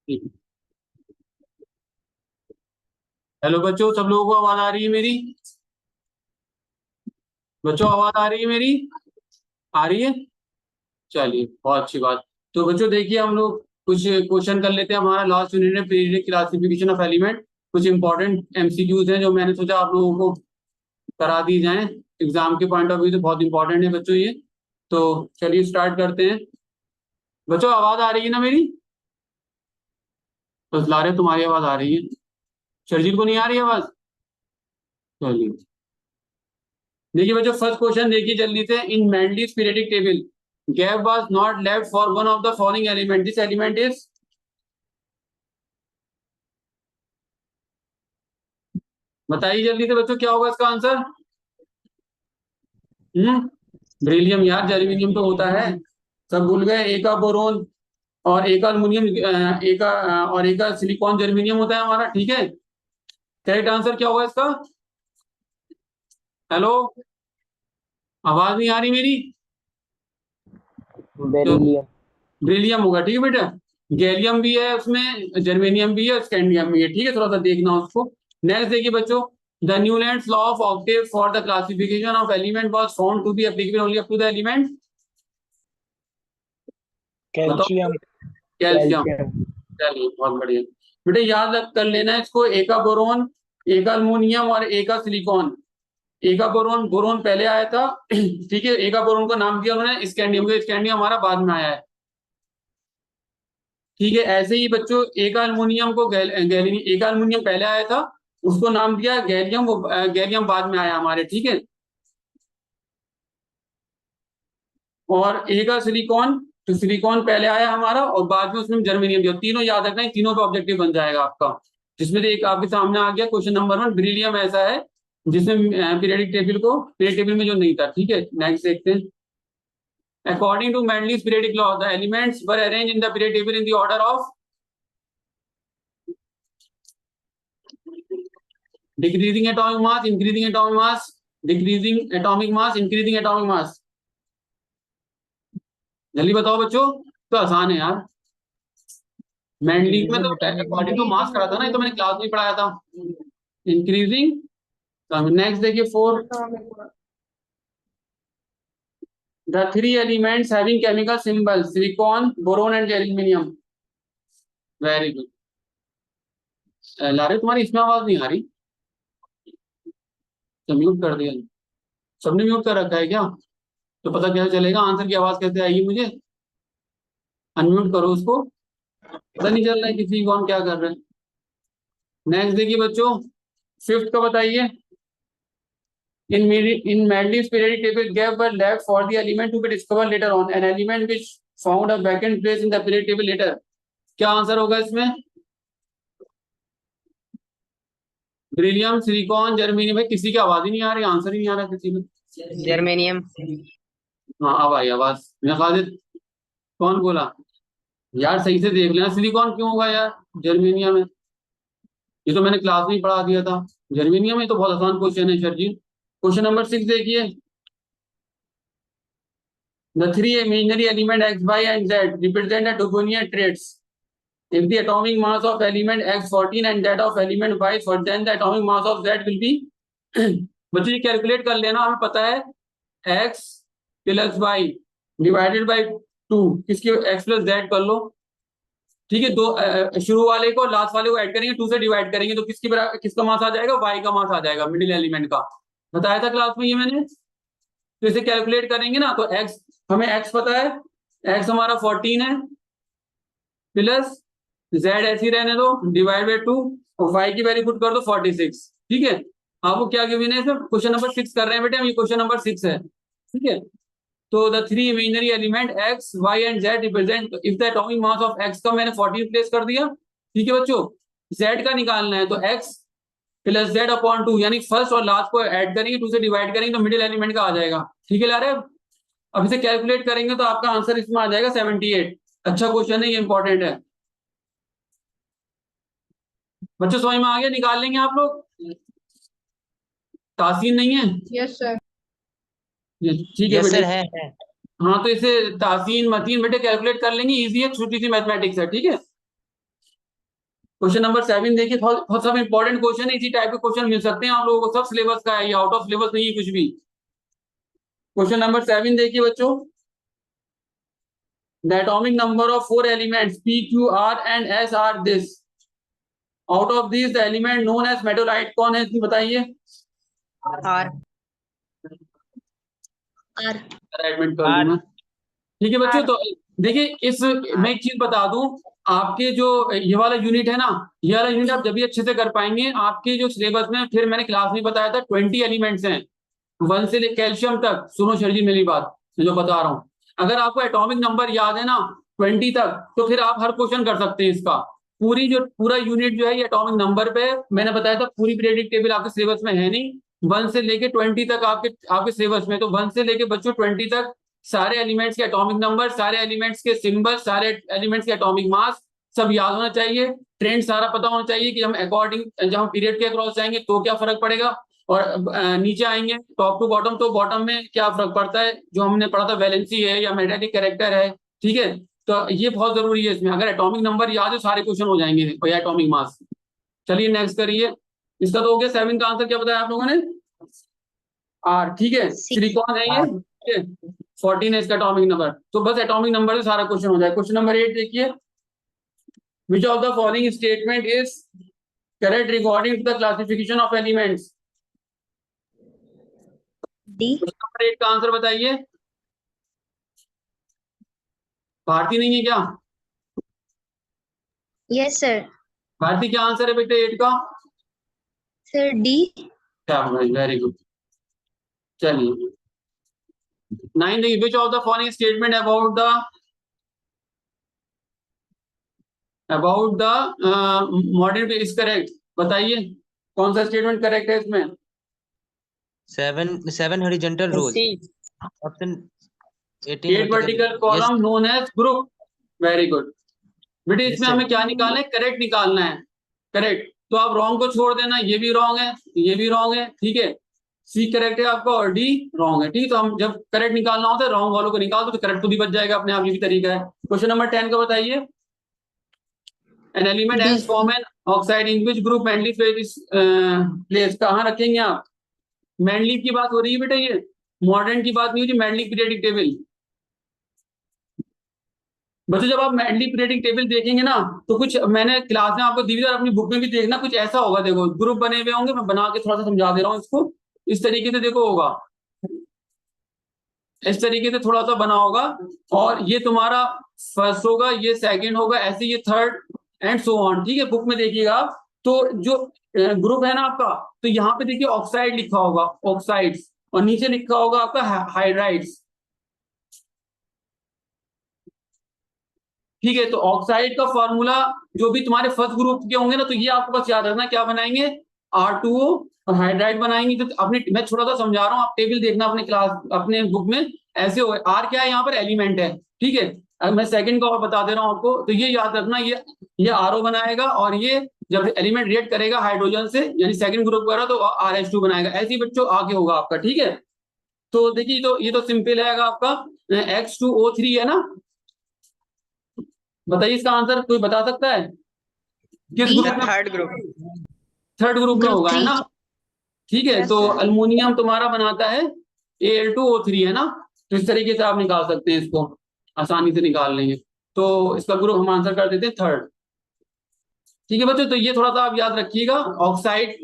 Hello बच्चों, सब लोगों को आवाज आ रही है मेरी? बच्चों, आवाज आ रही है मेरी? आ रही है? चलिए, बहुत अच्छी बात। तो बच्चों देखिए, हम लोग कुछ क्वेश्चन कर लेते हैं। हमारा लास्ट यूनिट में पीरियडिक क्लासिफिकेशन ऑफ एलिमेंट, कुछ इंपॉर्टेंट एमसीक्यूज हैं जो मैंने सोचा आप लोगों को करा दी जाएं। एग्जाम के पॉइंट ऑफ व्यू से बहुत इंपॉर्टेंट है बच्चों ये। तो चलिए स्टार्ट करते हैं। बच्चों, आवाज आ रही है ना मेरी? बस ला रहे, तुम्हारी आवाज आ रही है, शर्जील को नहीं आ रही आवाज? चलिए देखिए बच्चों, फर्स्ट क्वेश्चन देखिए जल्दी से। In Mendeleev's periodic table gap was not left for one of the following element, this element is. बताइए जल्दी से बच्चों, क्या होगा इसका आंसर? बेरिलियम यार, जर्मेनियम तो होता है। सब भूल गए। एक का बोरोन और एक का अल्युमिनियम, एक का और एक का सिलिकॉन जर्मेनियम होता है हमारा, ठीक है। करेक्ट आंसर क्या होगा इसका? हेलो, आवाज नहीं आ रही मेरी? तो बेरिलियम। बेरिलियम होगा, ठीक है बेटा। गैलियम भी है उसमें, जर्मेनियम भी है, स्कैंडियम भी है, ठीक है। थोड़ा सा देखना उसको। नेक्स्ट देखिए बच्चों, the Newlands law of octave for the classification of element was found to be applicable only up to the element. बताओ। कैल्शियम। कैल्शियम। कैल्शियम। चलिए बहुत बढ़िया। बेटा याद कर लेना है इसको, एक का बोरोन, एक का अल्युमिनियम और एक का सिलिकॉन। एक का बोरोन, बोरोन पहले आया था ठीक है। एक का बोरोन का नाम दिया उन्होंने स्कैंडियम को, स्कैंडियम हमारा बाद में आया है, ठीक है। ऐसे ही बच्चों, एक अल्युमिनियम को एक अल्युमिनियम पहले आया था, उसको नाम दिया गैलियम, वो गैलियम बाद में आया हमारे, ठीक है। और एक का सिलिकॉन, तो सिलिकॉन पहले आया हमारा और बाद में उसमें जर्मेनियम दिया। तीनों याद रखना, तीनों पे ऑब्जेक्टिव बन जाएगा आपका। जिसमें से एक आपके सामने आ गया क्वेश्चन नंबर 1, बेरिलियम ऐसा है जिसमें पीरियडिक टेबल में जो नहीं था, ठीक है। नेक्स्ट देखते हैं। According to Mendele's periodic law, the elements were arranged in the periodic table in the order of decreasing atomic mass, increasing atomic mass, decreasing atomic mass, increasing atomic mass। जल्दी बताओ बच्चों, तो आसान है यार। मेंडली में तो अकॉर्डिंग टू मास करा था ना, ये तो मैंने क्लास में पढ़ाया था। इंक्रीजिंग। नेक्स्ट देखिए 4, the three elements having chemical symbol silicon, boron and aluminium. Very good. लारे, तुम्हारी इसमें आवाज नहीं आ रही, तो म्यूट कर दिया। सबने म्यूट कर रखा है क्या? तो पता कैसे चलेगा आंसर की आवाज कैसे आएगी मुझे? अनम्यूट करो उसको, पता नहीं चल रहा है किसी को हम क्या कर रहे हैं। नेक्स्ट देखिए बच्चों, फिफ्थ का बताइए। In Mendele's periodic table gave were left for the element to be discovered later on, an element which found a vacant place in the periodic table later। क्या आंसर होगा इसमें? Beryllium, silicon, germanium. भाई किसी की आवाज ही नहीं आ रही, answer ही नहीं आ रहा किसी में। जर्मेनियम। हाँ अब आई आवाज। मैं खालिद, कौन बोला? यार सही से देख लेना, सिलिकॉन क्यों होगा यार, जर्मेनियम है। ये तो मैंने क्लास में ही पढ़ा दिया था। जर्मेनियम है, तो बहुत आसान क्वेश्चन है सर जी। क्वेश्चन नंबर 6 देखिए। The three imaginary element x, y, and z represent the Dubonian traits. If the atomic mass of element x 14 and that of element y 4, then the atomic mass of z will be बच्चों ये calculate कर लेना, हमें पता है x plus y divided by 2, किसकी x plus Z कर लो, ठीक है। दो शुरू वाले को लास्ट वाले को ऐड करेंगे, 2 से डिवाइड करेंगे तो किसका मास आ जाएगा? y का मास आ जाएगा, मिडिल एलिमेंट का। बताया था क्लास में ये मैंने। तो इसे कैलकुलेट करेंगे ना, तो x, हमें x पता है, x हमारा 14 है, प्लस z ऐसी रहने दो डिवाइड बाई 2, और y की वैल्यू पुट कर दो 46, ठीक है। आपको क्या गिवन है इसमें? क्वेश्चन नंबर 6 कर रहे हैं बेटे हम, ये क्वेश्चन नंबर 6 है, ठीक है। तो the three imaginary element x, y and z represent, if the atomic mass of x का मैंने 14 प्लेस कर दिया, ठीक है बच्चों। z का निकालना है तो x प्लस जेड अपॉन 2, यानी फर्स्ट और लास्ट को ऐड करेंगे, 2 से डिवाइड करेंगे तो मिडिल एलिमेंट का आ जाएगा, ठीक है। ला रहे अब इसे कैलकुलेट करेंगे तो आपका आंसर इसमें आ जाएगा 78। अच्छा क्वेश्चन है ये, इंपॉर्टेंट है बच्चों, समझ में आ गया? निकाल लेंगे आप लोग? तासीन नहीं है? Yes sir. ठीक है यस बेटे। सर है। हाँ तो इसे तासीन मतीन बेटे कैलकुलेट कर लेंगे, इजी है, छोटी सी मैथमेटिक्स है, ठीक है। क्वेश्चन नंबर 7 देखिए, बहुत सब इंपॉर्टेंट क्वेश्चन है, इसी टाइप के क्वेश्चन मिल सकते हैं आप लोगों को, सब सिलेबस का है, ये आउट ऑफ सिलेबस नहीं है कुछ भी। क्वेश्चन नंबर 7 देखिए बच्चों, the atomic number of 4 elements P, Q, R and S are this. Out of this the element known as metalloid कौन है, इसमें बताइए। आर आर एडमिट कर दूं मैं। ठीक है बच्चों, तो देखिए इस मैं एक चीज बता दूं, आपके जो ये वाला यूनिट है ना, ये वाला यूनिट आप जब भी अच्छे से कर पाएंगे, आपके जो सिलेबस में, फिर मैंने क्लास में बताया था 20 एलिमेंट्स हैं, 1 से कैल्शियम तक। सुनो सर जी मेरी बात, मैं जो बता रहा हूँ, अगर आपको एटॉमिक नंबर याद है ना 20 तक, तो फिर आप हर क्वेश्चन कर सकते हैं इसका। पूरा यूनिट जो है ये एटॉमिक नंबर पे है। मैंने बताया था पूरी पीरियोडिक टेबल आपके सिलेबस में है नहीं, 1 से लेके 20 तक आपके सिलेबस में, तो 1 से लेके बच्चों 20 तक सारे एलिमेंट्स के एटॉमिक नंबर, सारे एलिमेंट्स के सिंबल, सारे एलिमेंट्स के एटॉमिक मास सब याद होना चाहिए। ट्रेंड सारा पता होना चाहिए कि हम अकॉर्डिंग जब हम पीरियड के अक्रॉस जाएंगे तो क्या फर्क पड़ेगा, और नीचे आएंगे टॉप टू बॉटम तो बॉटम में क्या फर्क पड़ता है, जो हमने पढ़ा था वैलेंसी है या मैग्नेटिक कैरेक्टर है। ठीक है, तो ये बहुत जरूरी है, इसमें अगर एटॉमिक नंबर याद है सारे क्वेश्चन हो जाएंगे, या एटॉमिक मास। चलिए नेक्स्ट करिए, इसका तो हो गया 7 का आंसर, क्या बताया आप लोगों ने, आर। ठीक है, सिलिकॉन है ये, ठीक है, 14 है इसका एटॉमिक नंबर। तो बस एटॉमिक नंबर से सारा क्वेश्चन हो जाए। क्वेश्चन नंबर 8 देखिए, which of the following statement is correct regarding to the classification of elements. D. Question number 8 का आंसर बताइए। भारती नहीं है क्या? Yes sir. भारती क्या आंसर है बेटे 8 का? Sir D. क्या, वेरी गुड। चलिए 9 देखिए, which of the following statement about the modern is correct, बताइए कौन सा स्टेटमेंट करेक्ट है इसमें। 7 horizontal rows. Option 18 8 vertical column known age group, very good बेटे। इसमें हमें क्या निकालना है, करेक्ट निकालना है, करेक्ट। तो आप रॉन्ग को छोड़ देना, ये भी रॉन्ग है, ये भी रॉन्ग है, ठीक है। सी करेक्ट है आपका और डी रॉन्ग है, ठीक है। तो हम जब करेक्ट निकालना होता है रॉन्ग वालों को निकाल दो, तो करेक्ट खुद ही बच जाएगा अपने आप, ये भी तरीका है। क्वेश्चन नंबर 10 का बताइए, an element D. Has form an oxide in which group Mendeleev is place, कहाँ रखेंगे आप? मैंडलीफ की बात हो रही है बेटा, ये मॉडर्न की बात नहीं हो रही, मैंडलीफ पीरियोडिक टेबल। बच्चों जब आप मैंडलीफ पीरियोडिक टेबल देखेंगे ना, तो कुछ मैंने क्लास में आपको दी थी और अपनी बुक में भी देखना, कुछ ऐसा होगा। देखो ग्रुप बने हुए होंगे, मैं बना के थोड़ा सा समझा दे रहा हूँ इसको, इस तरीके से देखो होगा, इस तरीके से थोड़ा सा बना होगा, और ये तुम्हारा फर्स्ट होगा, ये सेकंड होगा, ऐसे ये थर्ड एंड सो ऑन, ठीक है। बुक में देखिएगा आप, तो जो ग्रुप है ना आपका, तो यहाँ पे देखिए ऑक्साइड लिखा होगा, ऑक्साइड्स, और नीचे लिखा होगा आपका हाइड्राइड्स, ठीक है। तो ऑक्साइड का फॉर्मूला जो भी तुम्हारे फर्स्ट ग्रुप के होंगे ना, तो ये आपको बस याद रखना, क्या बनाएंगे, R2O, और हाइड्राइड बनाएंगे। तो अपने मैं थोड़ा सा समझा रहा हूँ, आप टेबल देखना अपने क्लास अपने बुक में, ऐसे हो। आर क्या है यहाँ पर, एलिमेंट है, ठीक है। अब मैं सेकंड का और बता दे रहा हूँ आपको, तो ये याद रखना, ये RO बनाएगा, और ये जब एलिमेंट रिएक्ट करेगा हाइड्रोजन से, यानी सेकंड ग्रुप वगैरह, तो RH2 बनाएगा। ऐसे ही बच्चों आगे होगा आपका, ठीक है। तो देखिए, तो ये तो सिंपल है आपका, X2O3 है ना, बताइए इसका आंसर कोई बता सकता है, किस ग्रुप में? थर्ड ग्रुप में होगा, है ना, ठीक है। तो अल्मोनियम तुम्हारा बनाता है Al2O3, है ना। तो इस तरीके से आप निकाल सकते हैं इसको, आसानी से निकाल लेंगे। तो इसका ग्रुप हम आंसर कर देते हैं थर्ड, ठीक है बच्चों। तो ये थोड़ा सा आप याद रखिएगा, ऑक्साइड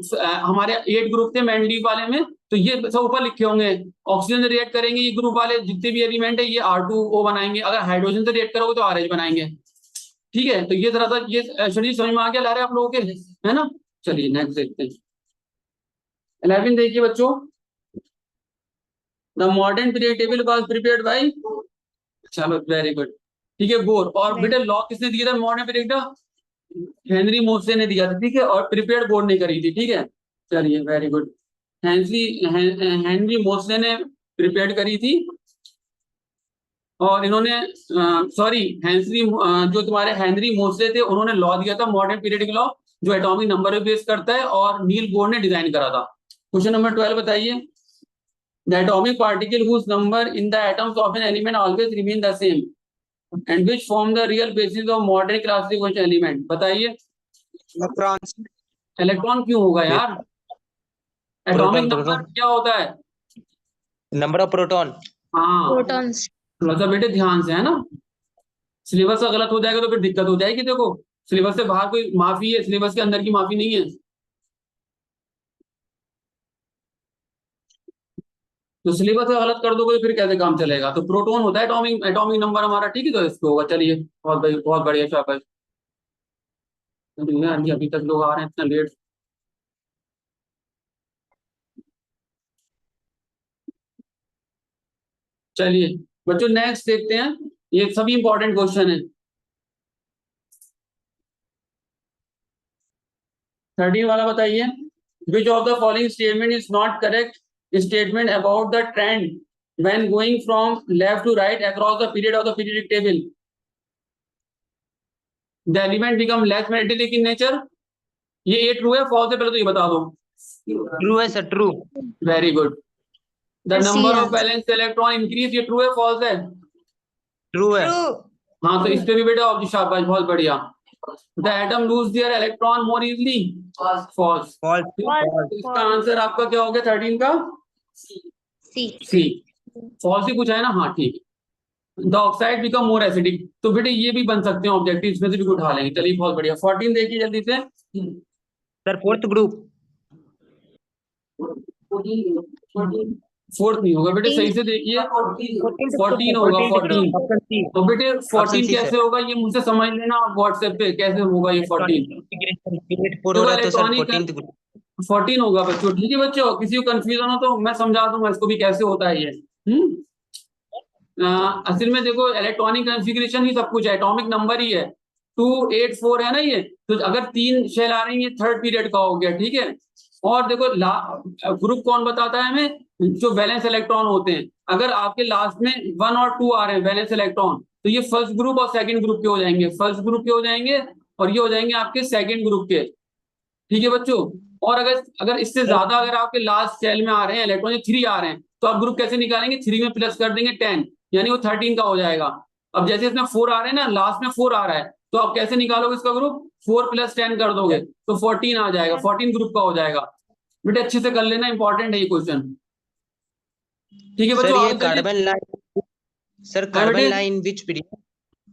हमारे 8 ग्रुप थे मैंडलीफ वाले में, तो ये सब ऊपर लिखे होंगे। ऑक्सीजन से रिएक्ट करेंगे ये ग्रुप वाले जितने भी एलिमेंट है, ये R2O बनाएंगे। अगर हाइड्रोजन से रिएक्ट करोगे तो RH बनाएंगे, ठीक है। तो ये जरा सा ये शरीर समझ में आ गया ला रहे आप लोगों के, है ना। चलिए नेक्स्ट देखते हैं, 11 देखिए बच्चों, the modern period table was prepared by, चलो वेरी गुड, ठीक है, बोर। और बेटा लॉ किसने दिया था मॉडर्न पीरियड का? हेनरी मोस्ले ने दिया था, ठीक है। और प्रिपेयर्ड बोर ने करी थी, ठीक है। चलिए वेरी गुड, हेनरी मोस्ले ने प्रिपेयर्ड करी थी, और इन्होंने सॉरी जो तुम्हारे हेनरी मोस्ले थे, उन्होंने लॉ दिया था मॉडर्न पीरियडिक लॉ, जो एटॉमिक नंबर पे बेस करता है, और नील बोर ने डिजाइन करा था। क्वेश्चन नंबर 12 बताइए, the atomic particle whose number in the atoms of an element always remain the same and which form the real basis of modern classification element, बताइए। Electrons. Electron क्यों होगा यार? Atomic number क्या होता है? Number of proton. हाँ, Protons. थोड़ा सा बेटे ध्यान से, है ना। सिलेबस का गलत हो जाएगा तो फिर दिक्कत हो जाएगी। देखो, सिलेबस से बाहर कोई माफी है, सिलेबस के अंदर की माफी नहीं है। तो सिलेबस से गलत कर दोगे तो फिर कैसे काम चलेगा? तो प्रोटॉन होता है एटॉमिक एटॉमिक नंबर हमारा, ठीक है, तो इसको होगा। चलिए, बहुत बढ़िया शाबाश। अभी तक लोग आ रहे हैं इतना लेट। चलिए बच्चों, नेक्स्ट देखते हैं। ये सभी इंपॉर्टेंट क्वेश्चन है। 13 वाला बताइए। Which of the following statement is not correct statement about the trend when going from left to right across the period of the periodic table? The element become less metallic in nature. ये true है false है, पहले तो ये बता दो। True है sir, true. Very good. The Yes, number of yes. Balance electron increase, ये ट्रू है फॉल्स है? ट्रू है। हाँ, तो इस पे भी बेटा ऑब्जेक्ट शाबाश, बहुत बढ़िया। The atom lose their electron more easily, false. False. इसका आंसर आपका क्या हो गया 13 का? C. सी। फॉल्स ही पूछा है ना, हाँ ठीक है। The oxide become more acidic, तो बेटे ये भी बन सकते हैं ऑब्जेक्टिव, इसमें से भी उठा लेंगे। चलिए बहुत बढ़िया। 14 देखिए जल्दी से। Sir fourth group. फोर्थ नहीं होगा बेटे, सही से देखिए। 14 होगा, 14। Option C. तो बेटे ऑप्शन 14 सी कैसे सर। होगा ये मुझसे समझ लेना आप व्हाट्सएप पे, कैसे होगा ये 14? पीरियड 4 हो रहा है तो सर 14th ग्रुप। 14 होगा बच्चों, ठीक है बच्चों। किसी को कंफ्यूजन हो तो मैं समझा दूंगा इसको भी कैसे होता है ये। असल में देखो, इलेक्ट्रॉनिक कॉन्फ़िगरेशन ही सब कुछ है, एटॉमिक नंबर ही है। 284 है ना ये, तो अगर 3 शेल आ रही है, थर्ड पीरियड का हो गया, ठीक है। और देखो ग्रुप कौन बताता है हमें? जो वैलेंस इलेक्ट्रॉन होते हैं। अगर आपके लास्ट में 1 और 2 आ रहे हैं वैलेंस इलेक्ट्रॉन, तो ये फर्स्ट ग्रुप और सेकंड ग्रुप के हो जाएंगे, फर्स्ट ग्रुप के हो जाएंगे, और ये हो जाएंगे आपके सेकंड ग्रुप के, ठीक है बच्चों। और अगर अगर इससे ज्यादा अगर आपके लास्ट सेल में आ रहे हैं इलेक्ट्रॉन, 3 आ रहे हैं, तो आप ग्रुप कैसे निकालेंगे? 3 में प्लस कर देंगे 10, यानी वो 13 का हो जाएगा। अब जैसे इसमें 4 आ रहे हैं ना, लास्ट में 4 आ रहा है, तो आप कैसे निकालोगे इसका ग्रुप? 4 + 10 कर दोगे तो 14 आ जाएगा, 14 ग्रुप का हो जाएगा। बेटे अच्छे से कर लेना, इंपॉर्टेंट है ये क्वेश्चन, ठीक है सर बच्चों। ये आगे चलिए। कार्बन लाइन, सर हाँ कार्बन बेटे, line which period,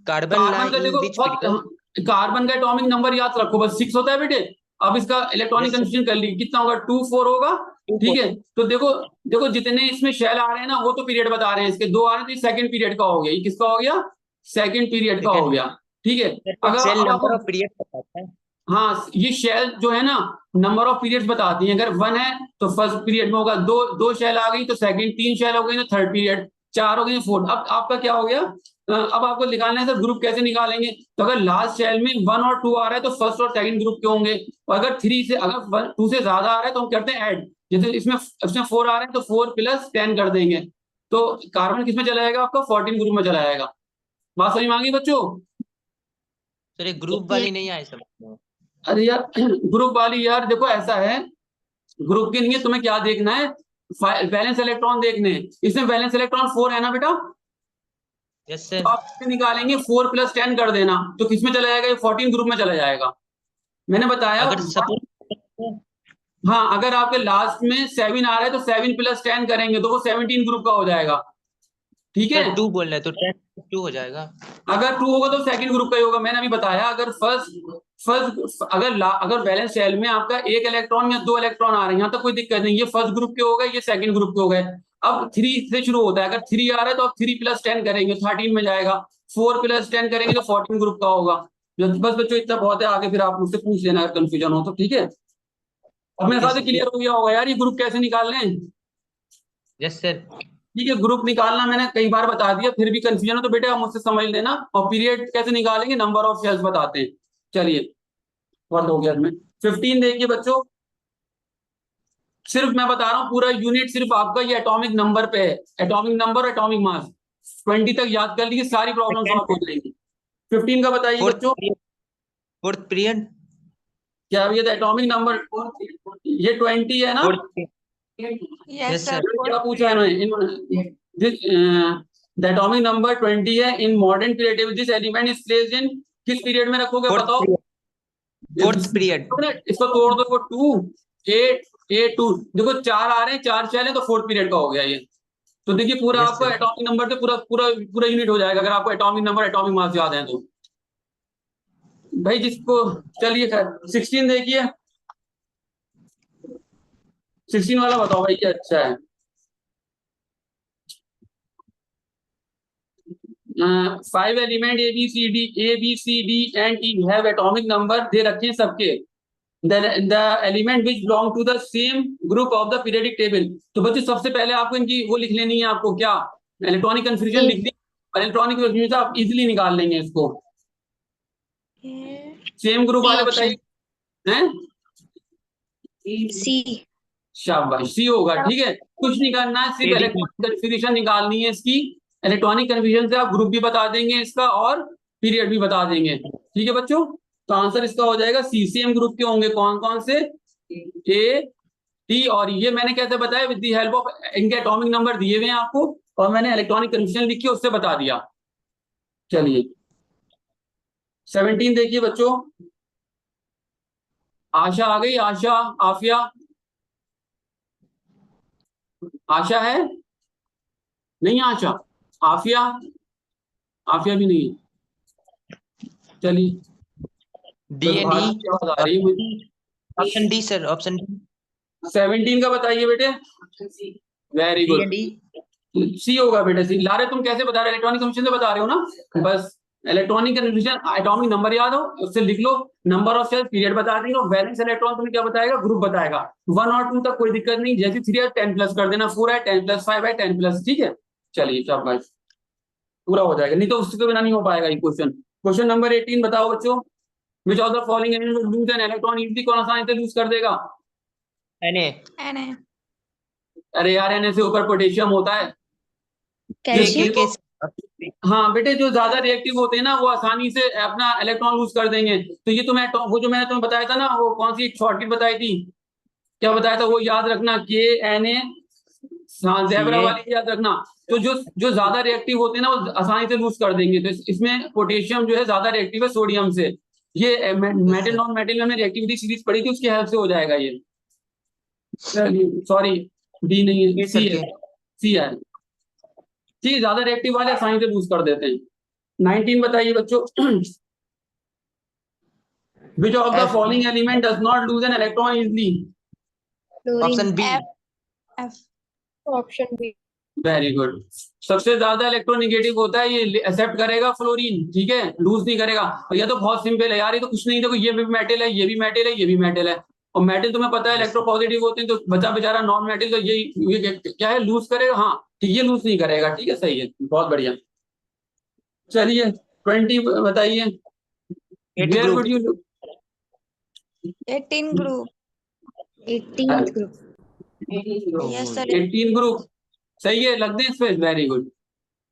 carbon carbon का लाइन देखो विच पीरियड। कार्बन का एटॉमिक नंबर याद रखो, बस 6 होता है बेटे। अब इसका इलेक्ट्रॉनिक यस सर। कंफर्मेशन कर ली, कितना होगा? 2 4 होगा, ठीक है। तो देखो देखो, जितने इसमें शेल आ रहे हैं ना, वो तो पीरियड बता रहे हैं। इसके 2 आ रहे हैं तो ये सेकंड पीरियड का हो गया। ये किसका हो गया? सेकंड पीरियड का हो गया, ठीक है। अगर सेल अब नंबर आपको, ऑफ पीरियड बताता है। हाँ, ये शेल जो है ना, नंबर ऑफ पीरियड्स बताती है। अगर 1 है तो फर्स्ट पीरियड में होगा, दो शेल आ गई तो सेकंड, 3 शेल हो गई तो थर्ड पीरियड, 4 हो गई तो फोर्थ। अब आपका क्या हो गया? अब आपको निकालना है सर ग्रुप कैसे निकालेंगे? तो अगर लास्ट शेल में 1 और 2 आ रहा है तो फर्स्ट और सेकंड ग्रुप के होंगे। और अगर 3 से, अगर 2 से ज्यादा आ रहा है तो हम करते हैं ऐड। जैसे इसमें 4 आ रहे हैं तो 4 + 10 कर देंगे, तो कार्बन किसमें चला जाएगा? आपका 14 ग्रुप में चला जाएगा। बात समझ में आ गई बच्चों? सर ये ग्रुप वाली नहीं आए समझ में। अरे यार ग्रुप वाली, यार देखो ऐसा है, ग्रुप के लिए तुम्हें क्या देखना है? वैलेंस इलेक्ट्रॉन देखने हैं। इसमें वैलेंस इलेक्ट्रॉन 4 है ना बेटा, यस तो सर। आप इसमें निकालेंगे 4 + 10 कर देना, तो किसमें चला जाएगा? ये 14 ग्रुप में चला जाएगा। मैंने बताया। अगर सपोज हाँ, अगर आपके लास्ट में 7 आ रहा है तो 7 + 10 करेंगे तो वो 17 ग्रुप का हो जाएगा, ठीक है। सर 2 बोल रहे हैं तो 10 2 हो जाएगा। अगर 2 होगा तो सेकंड ग्रुप का ही होगा। मैंने अभी बताया, अगर अगर बैलेंस शेल में आपका 1 इलेक्ट्रॉन या 2 इलेक्ट्रॉन आ रहे हैं, यहाँ तक कोई दिक्कत नहीं, ये फर्स्ट ग्रुप के हो गए, ये सेकंड ग्रुप के हो गए। अब 3 से शुरू होता है, अगर 3 आ रहा है तो आप 3 + 10 करेंगे 13 में जाएगा, 4 + 10 करेंगे तो 14 ग्रुप का होगा। बस बच्चों इतना बहुत है, आगे फिर आप मुझसे पूछ लेना अगर कंफ्यूजन हो तो, ठीक है। अब मेरे ओके साथ सर। क्लियर हो गया होगा यार, ये ग्रुप कैसे निकालने हैं। Yes sir. ठीक है, ग्रुप निकालना मैंने कई बार बता दिया, फिर भी कंफ्यूजन हो तो बेटे आप मुझसे समझ लेना। और पीरियड कैसे निकालेंगे? नंबर ऑफ शेल्स बताते हैं। चलिए, बहुत हो गया इसमें। 15 देखिए बच्चों, सिर्फ मैं बता रहा हूँ, पूरा यूनिट सिर्फ आपका ये एटॉमिक नंबर पे है। एटॉमिक नंबर, एटॉमिक मास, 20 तक याद कर लीजिए, सारी प्रॉब्लम सॉल्व हो जाएगी। 15 का बताइए बच्चों। Fourth period. क्या ये एटॉमिक नंबर, ये 20 है ना? Yes sir. क्या पूछा है इन्होंने? द एटॉमिक नंबर 20 है in modern period table, this element is placed in, किस पीरियड में रखोगे फोर्थ बताओ? पीरियड। Fourth period. इसको तोड़ दो, 2 8 2 देखो 4 आ रहे हैं, 4 चले तो फोर्थ पीरियड का हो गया ये। तो देखिए पूरा Yes, आपको sir. एटॉमिक नंबर से पूरा पूरा पूरा यूनिट हो जाएगा अगर आपको एटॉमिक नंबर एटॉमिक मास याद है तो। भाई जिसको, चलिए खैर 16 देखिए, 16 वाला बताओ भाई, ये अच्छा है। 5 element A B C D and E have atomic number दे रखे हैं सबके। The element which belong to the same group of the periodic table। तो बच्चों सबसे पहले आपको इनकी वो लिख लेनी है, आपको क्या इलेक्ट्रॉनिक कंफ्यूजन लिख दी, इलेक्ट्रॉनिक कंफ्यूजन आप इजीली निकाल लेंगे इसको। सेम ग्रुप वाले बताइए हैं। सी। शाबाश, सी होगा, ठीक है। कुछ नहीं करना है, सिर्फ इलेक्ट्रॉनिक कंफ्यूजन निकालनी है इसकी। इलेक्ट्रॉनिक कंफ्यूजन से आप ग्रुप भी बता देंगे इसका और पीरियड भी बता देंगे, ठीक है बच्चों। तो आंसर इसका हो जाएगा सी। सेम ग्रुप के होंगे कौन कौन से, ए टी और ये मैंने कैसे बताया, विद द हेल्प ऑफ इनके एटॉमिक नंबर दिए हुए हैं आपको और मैंने इलेक्ट्रॉनिक कंफ्यूजन लिख के उससे बता दिया। चलिए 17 देखिए बच्चों, आशा आ गई, आशा, आफिया, आशा है नहीं, आशा, आफिया, आफिया भी नहीं है। चलिए डी एंड ई। की आवाज आ रही है मुझे। Option D sir, option D. 17 का बताइए बेटे। वेरी डी गुड, एंड ई। सी होगा बेटा, सी। लारे तुम कैसे बता रहे हो, इलेक्ट्रॉनिक कंफ्यूजन से बता रहे हो ना, बस इलेक्ट्रॉनिक कंफ्यूजन एटॉमिक नंबर याद हो उससे लिख लो, नंबर ऑफ शेल पीरियड बता देंगे, वैलेंस इलेक्ट्रॉन तुम्हें क्या बताएगा, ग्रुप बताएगा। 1 और 2 तक कोई दिक्कत नहीं, जैसे 3 है 10 प्लस कर देना, 4 है 10 प्लस, 5 है 10 प्लस, ठीक है। चलिए शाबाश, पूरा हो जाएगा, नहीं तो उसके बिना नहीं हो पाएगा ये क्वेश्चन। क्वेश्चन नंबर 18 बताओ बच्चों, विच of the following element will lose an electron easily, कौन आसानी से लूज कर देगा। Na। अरे यार Na से ऊपर पोटेशियम होता है। कैल्शियम। हाँ बेटे, जो ज्यादा रिएक्टिव होते हैं ना वो आसानी से अपना इलेक्ट्रॉन लूज कर देंगे। तो ये तो मैं वो जो मैंने तुम्हें बताया था ना, वो कौन सी शॉर्टकट बताई थी, क्या बताया था वो याद रखना, Na, हाँ ज़ेब्रा वाली याद रखना। तो जो जो ज्यादा रिएक्टिव होते हैं ना वो आसानी से लूज कर देंगे। तो इसमें पोटेशियम जो है ज्यादा रिएक्टिव है सोडियम से। ये मेटल नॉन मेटल में हमने रिएक्टिविटी सीरीज पढ़ी थी, उसकी हेल्प से हो जाएगा ये। सॉरी, डी नहीं है, सी है, सी है, ठीक है। ज्यादा रिएक्टिव वाले आसानी से लूज कर देते हैं। 19 बताइए बच्चों, which of the following element does not lose an electron easily। Option B. Option B. Very good, सबसे ज्यादा इलेक्ट्रोनेगेटिव होता है, ये एक्सेप्ट करेगा फ्लोरीन, ठीक है, लूज नहीं करेगा। और यह तो बहुत सिंपल है यार, ये तो कुछ नहीं, देखो ये भी मेटल है, ये भी मेटल है, ये भी मेटल है, और मेटल तुम्हें पता है इलेक्ट्रोपॉजिटिव होते हैं, तो बचा बेचारा नॉन मेटल, तो ये क्या है, लूज करेगा, हाँ ठीक, ये लूज नहीं करेगा, ठीक है, सही है, बहुत बढ़िया। चलिए 20 बताइए, 18 group. 18 group. Yes sir. 18 group, सही है, लग दे इस पे, वेरी गुड।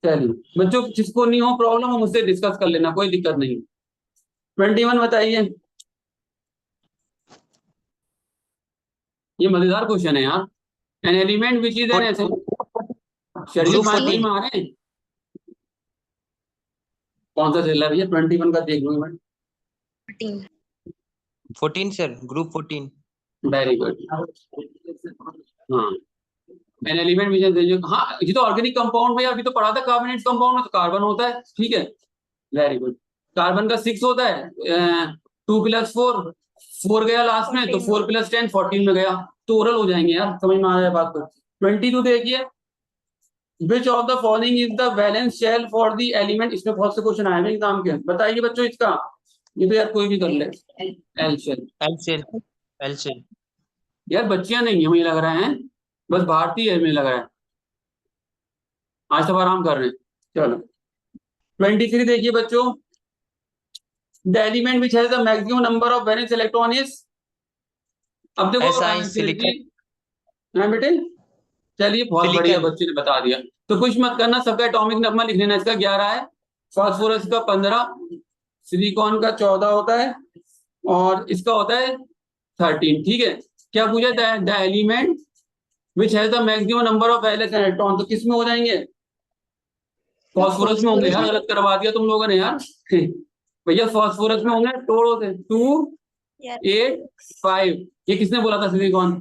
चलिए बच्चों, जिसको नहीं हो प्रॉब्लम हो मुझसे डिस्कस कर लेना, कोई दिक्कत नहीं। 21 बताइए, ये मजेदार क्वेश्चन है यार। An element which is an शरीर मार्किंग में आ रहे हैं, कौन सा चल रहा है भैया, 21 का देख लूंगा मैं। 14 सर, ग्रुप 14। वेरी गुड, हाँ एन एलिमेंट विच इज, हाँ ये तो ऑर्गेनिक कंपाउंड में अभी तो पढ़ा था, कार्बोनेट कंपाउंड में तो कार्बन होता है, ठीक है, वेरी गुड। कार्बन का 6 होता है, 2 + 4, 4 गया लास्ट में, तो 4 + 10 14 में गया, तो ओरल हो जाएंगे यार, समझ में आ जाए बात को। 22 देखिए, which of the following is the valence shell for the element, इसमें बहुत से क्वेश्चन आए हैं एग्जाम के, बताइए बच्चों इसका, ये तो यार कोई भी कर ले। एल शेल, यार बच्चियां नहीं है मुझे लग रहा है, बस भारतीय है मुझे लग रहा है, आज सब आराम कर रहे हैं। चलो 23 देखिए बच्चों, the element which has the maximum number of valence electron is, अब देखो हाँ बेटे, चलिए बहुत बढ़िया, बच्चे ने बता दिया, तो कुछ मत करना, सबका एटॉमिक नंबर लिख लेना, इसका 11 है, फास्फोरस का 15, सिलिकॉन का 14 होता है, और इसका होता है 13, ठीक है। क्या पूछा, the element which has the maximum number of valence electron, तो किस में हो जाएंगे, फास्फोरस में होंगे यार, गलत करवा दिया तुम लोगों ने यार भैया, फास्फोरस में होंगे, तोड़ो से 2 Yes. 8 5। ये किसने बोला था सिलिकॉन?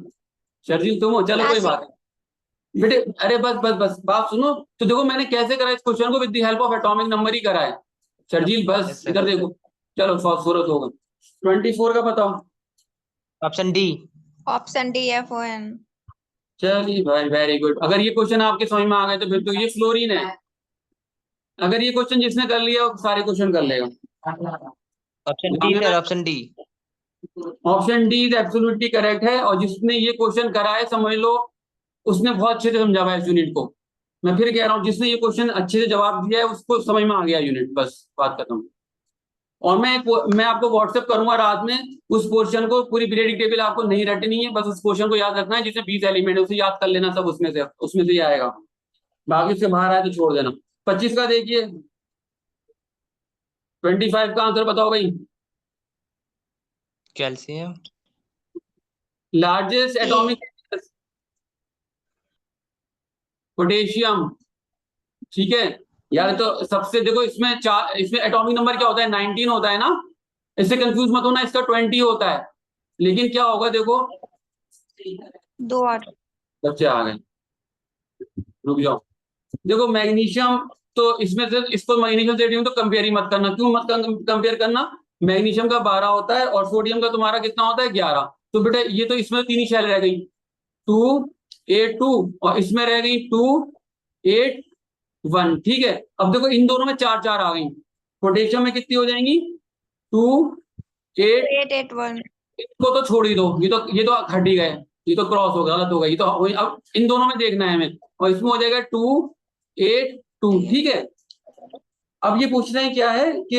शर्जील तुम हो? चलो कोई बात नहीं बेटे। अरे बस बस बस बात सुनो। तो देखो मैंने कैसे करा इस क्वेश्चन को, with the help of atomic number ही करा है। शर्जील Yes, बस sir. इधर देखो। चलो सूरत होगा। 24 का बताओ। Option D. Option D, FON. चलिए भाई वेरी गुड। अगर ये क्वेश्चन आपके समझ में आ गए तो फिर तो ये फ्लोरीन है। अगर ये क्वेश्चन जिसने कर लिया वो सारे क्वेश्चन कर लेगा। Option D sir, option D. Option D is absolutely correct है। और जिसने ये क्वेश्चन करा है समझ लो उसने बहुत अच्छे से समझा हुआ है इस यूनिट को। मैं फिर कह रहा हूँ जिसने ये क्वेश्चन अच्छे से जवाब दिया है उसको समझ में आ गया यूनिट, बस बात खत्म। और मैं आपको व्हाट्सएप करूंगा रात में उस पोर्शन को। पूरी पीरियडिक टेबल आपको नहीं रटनी है, बस उस पोर्शन को याद रखना है जिसमें 20 एलिमेंट है, उसे याद कर लेना सब। उसमें से ही आएगा। बाकी उससे बाहर आए तो छोड़ देना। 25 का देखिए। 25 का आंसर बताओ भाई। कैल्शियम। Largest atomic potassium. ठीक है यार। तो सबसे देखो इसमें इसमें एटॉमिक नंबर क्या होता है? 19 होता है ना। इससे कंफ्यूज मत होना, इसका 20 होता है। लेकिन क्या होगा देखो। 2 8. बच्चे आ गए, रुक जाओ। देखो मैग्नीशियम तो इसमें से इसको मैग्नीशियम से तो कंपेयर ही मत करना। क्यों मत कंपेयर करना? मैग्नीशियम का 12 होता है और सोडियम का तुम्हारा कितना होता है? 11। तो बेटा ये तो इसमें 3 ही शैल रह गई, 2 8 2, और इसमें रह गई 2 8 1। ठीक है। अब देखो इन दोनों में 4 4 आ गई। पोटेशियम में कितनी हो जाएंगी? 2 8। 8 8 1. इसको तो छोड़ ही दो, ये तो हट ही गए। ये तो क्रॉस हो गया, गलत हो गई। ये तो अब इन दोनों में देखना है हमें। और इसमें हो जाएगा 2 8 2। ठीक है। अब ये पूछना है क्या है कि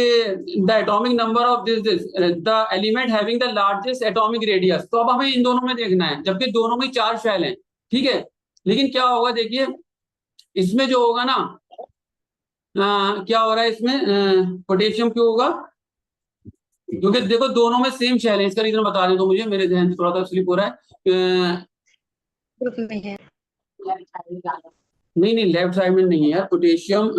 the atomic number of this the element having the largest atomic radius. तो अब हमें इन दोनों में देखना है, जबकि दोनों में 4 शेल हैं। ठीक है। लेकिन क्या होगा देखिए इसमें जो होगा ना, क्या हो रहा है इसमें? पोटेशियम क्यों होगा? क्योंकि देखो दोनों में सेम शेल है। इसका रीजन बता दें तो मुझे, मेरे ध्यान से थोड़ा सा स्लिप हो रहा है। ग्रुप में है। नहीं नहीं लेफ्ट साइड में नहीं है यार। पोटेशियम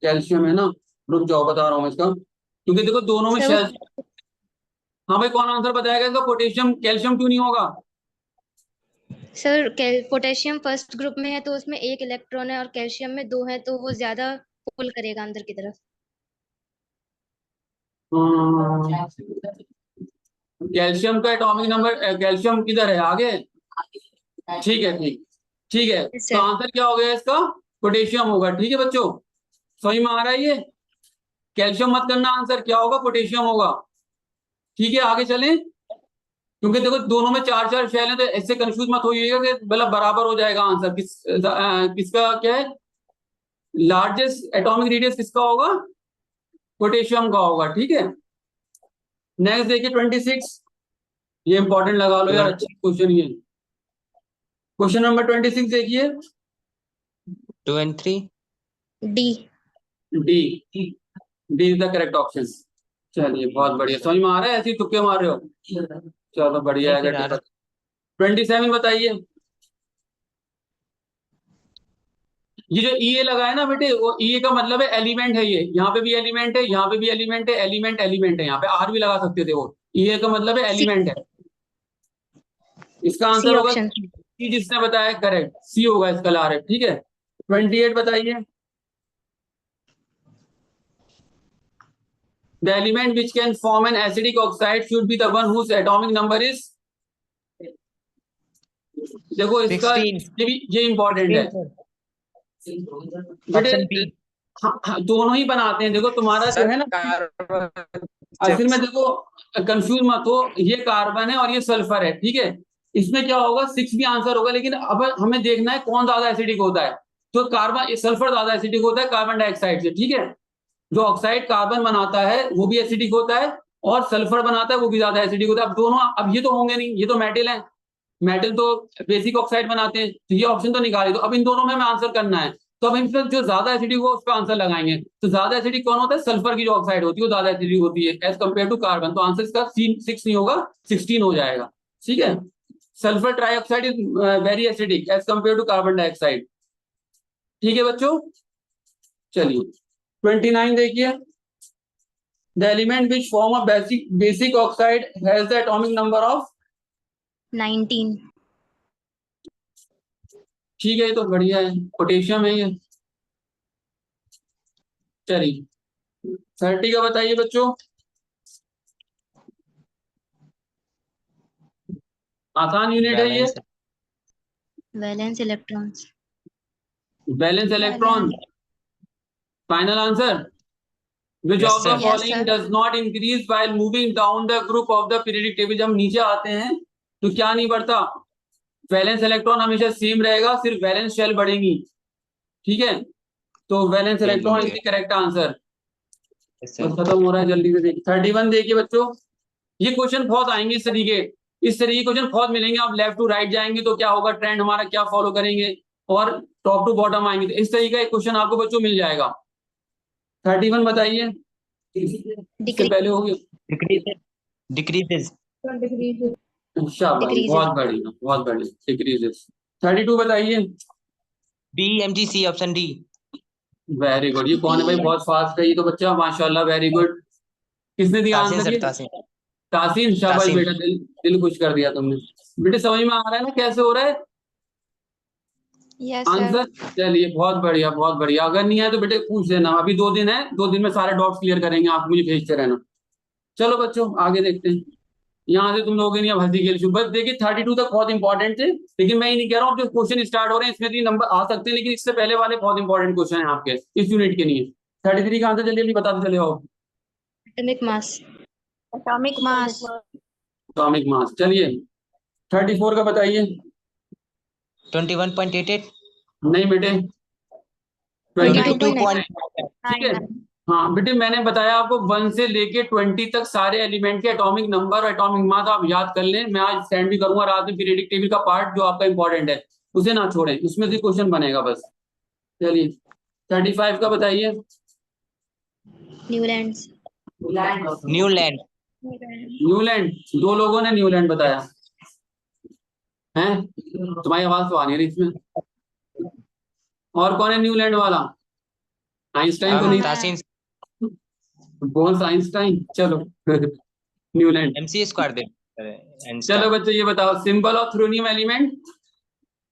कैल्शियम है ना। रुक जाओ बता रहा हूँ इसका। क्योंकि देखो दोनों में सर शेल। हाँ भाई कौन आंसर बताएगा इसका? पोटेशियम कैल्शियम क्यों नहीं होगा? सर पोटेशियम फर्स्ट ग्रुप में है तो उसमें 1 इलेक्ट्रॉन है और कैल्शियम में 2 है तो वो ज्यादा पुल करेगा अंदर की तरफ। कैल्शियम का एटॉमिक नंबर, कैल्शियम किधर है? आगे। ठीक है ठीक। ठीक है Yes, तो sir. आंसर क्या हो गया इसका? पोटेशियम होगा। ठीक है बच्चों, समझ में आ रहा है ये? कैल्शियम मत करना, आंसर क्या होगा? पोटेशियम होगा। ठीक है आगे चलें। क्योंकि देखो दोनों में 4 4 शेल हैं तो ऐसे कंफ्यूज मत होइएगा कि मतलब बराबर हो जाएगा आंसर। किसका क्या है? लार्जेस्ट एटॉमिक रेडियस किसका होगा? पोटेशियम का होगा। ठीक है। नेक्स्ट देखिए 26। ये इंपॉर्टेंट लगा लो यार, अच्छा क्वेश्चन ये। क्वेश्चन नंबर 26 देखिए। 2 and 3। D. D. D is the correct option. चलिए बहुत बढ़िया। समझ में आ रहा है? ऐसे ही तुक्के मार रहे हो? चलो बढ़िया है। 27 बताइए। ये जो ई लगा है ना बेटे, वो ई का मतलब है एलिमेंट है। ये यहाँ पे भी एलिमेंट है, यहाँ पे भी एलिमेंट है, एलिमेंट एलिमेंट है। यहाँ पे आर भी लगा सकते थे। वो ई का मतलब है एलिमेंट है। इसका सी आंसर होगा ऑप्शन। सी, जिसने बताया करेक्ट सी होगा इसका लारेट। ठीक है। 28 बताइए। The element which can form an acidic oxide should be the one whose atomic number is. देखो इसका 16। ये इंपॉर्टेंट है ऑप्शन बी। बेटे। हाँ, दोनों ही बनाते हैं। देखो तुम्हारा जो है ना, असल में देखो कंफ्यूज मत हो। ये कार्बन है और ये सल्फर है। ठीक है। इसमें क्या होगा? 6 भी आंसर होगा। लेकिन अब हमें देखना है कौन ज्यादा एसिडिक होता है। तो कार्बन सल्फर ज्यादा एसिडिक होता है कार्बन डाइऑक्साइड से। ठीक है। जो ऑक्साइड कार्बन बनाता है वो भी एसिडिक होता है और सल्फर बनाता है वो भी ज्यादा एसिडिक होता है। अब दोनों, अब ये तो होंगे नहीं, ये तो मेटल है। मेटल तो बेसिक ऑक्साइड बनाते हैं, तो ये ऑप्शन तो निकाले। तो अब इन दोनों में हमें आंसर करना है। तो अब इसमें जो ज्यादा एसिडिक हो उस पर आंसर लगाएंगे। तो ज्यादा एसिडिक कौन होता है? सल्फर की जो ऑक्साइड होती है वो ज्यादा एसिडिक होती है एज कम्पेयर टू कार्बन। तो आंसर इसका 6 नहीं होगा, 16 हो जाएगा। ठीक है। Sulphur trioxide is very acidic as compare to carbon dioxide. ठीक है बच्चों। चलिए 29 देखिए। The element which form a basic oxide has the atomic number of 19. ठीक है, ये तो बढ़िया है, पोटेशियम है ये। चलिए 30 का बताइए बच्चों। आसान यूनिट है ये। Valence electrons. Balance electron. Final answer. Which Yes, of the sir. Yes, following sir. does not increase while moving down the group of the periodic table? जब हम नीचे आते हैं तो क्या नहीं बढ़ता? वैलेंस इलेक्ट्रॉन हमेशा सेम रहेगा, सिर्फ वैलेंस शेल बढ़ेंगी। ठीक है, तो valence electron is the correct answer. Yes, sir. बस खत्म हो रहा है, जल्दी से देखिए। 31 देखिए बच्चों, ये क्वेश्चन बहुत आएंगे इस तरीके क्वेश्चन बहुत मिलेंगे। आप लेफ्ट टू राइट जाएंगे तो क्या होगा, ट्रेंड हमारा क्या फॉलो करेंगे, और टॉप टू बॉटम आएंगे तो इस तरीके का एक क्वेश्चन आपको बच्चों मिल जाएगा। 31 बताइए। इससे पहले हो गया। Decreases. शाबाश, Decreases. बहुत बढ़िया, बहुत बढ़िया। डिक्रीजेस। 32 बताइए। B, MGC, option D. Very good. ये कौन है भाई, बहुत फास्ट है ये तो बच्चा, माशाल्लाह, वेरी गुड। किसने दिया तासीन आंसर सर, ये? तासीन। तासीन, शाबाश तासीन। बेटा, दिल खुश कर दिया तुमने। बेटे समझ में आ रहा है ना कैसे हो रहा है Yes, sir. आंसर? चलिए बहुत बढ़िया, बहुत बढ़िया। अगर नहीं है तो बेटे पूछ लेना, अभी 2 दिन है, 2 दिन में सारे डाउट्स क्लियर करेंगे, आप मुझे भेजते रहना। चलो बच्चों आगे देखते हैं। यहाँ से तुम लोगों ने अब हंसी खेल शुरू। बस देखिए 32 तक बहुत इंपॉर्टेंट थे, लेकिन मैं ये नहीं कह रहा हूँ जो क्वेश्चन स्टार्ट हो रहे हैं इसमें 3 नंबर आ सकते हैं, लेकिन इससे पहले वाले बहुत इंपॉर्टेंट क्वेश्चन है आपके इस यूनिट के लिए। 33 का आंसर जल्दी जल्दी बताते चले आओ। Atomic mass. Atomic mass. Atomic mass. चलिए 34 का बताइए। 21.88. नहीं बेटे, 22.9. ठीक है। हाँ बेटे, मैंने बताया आपको 1 से लेके 20 तक सारे एलिमेंट के एटॉमिक नंबर, एटॉमिक मास आप याद कर लें। मैं आज सेंड भी करूंगा रात में पीरियडिक टेबल का पार्ट जो आपका इंपॉर्टेंट है, उसे ना छोड़ें, उसमें से क्वेश्चन बनेगा बस। चलिए 35 का बताइए। Newlands. Newland. न्यूलैंड। 2 लोगों ने न्यूलैंड बताया है, तुम्हारी आवाज तो आ नहीं रही इसमें। और कौन है न्यूलैंड वाला? आइंस्टाइन तो नहीं? तासीन। बोन्स आइंस्टाइन। चलो न्यूलैंड। MC स्क्वायर दे। चलो बच्चे ये बताओ, सिंबल ऑफ थ्रोनियम एलिमेंट,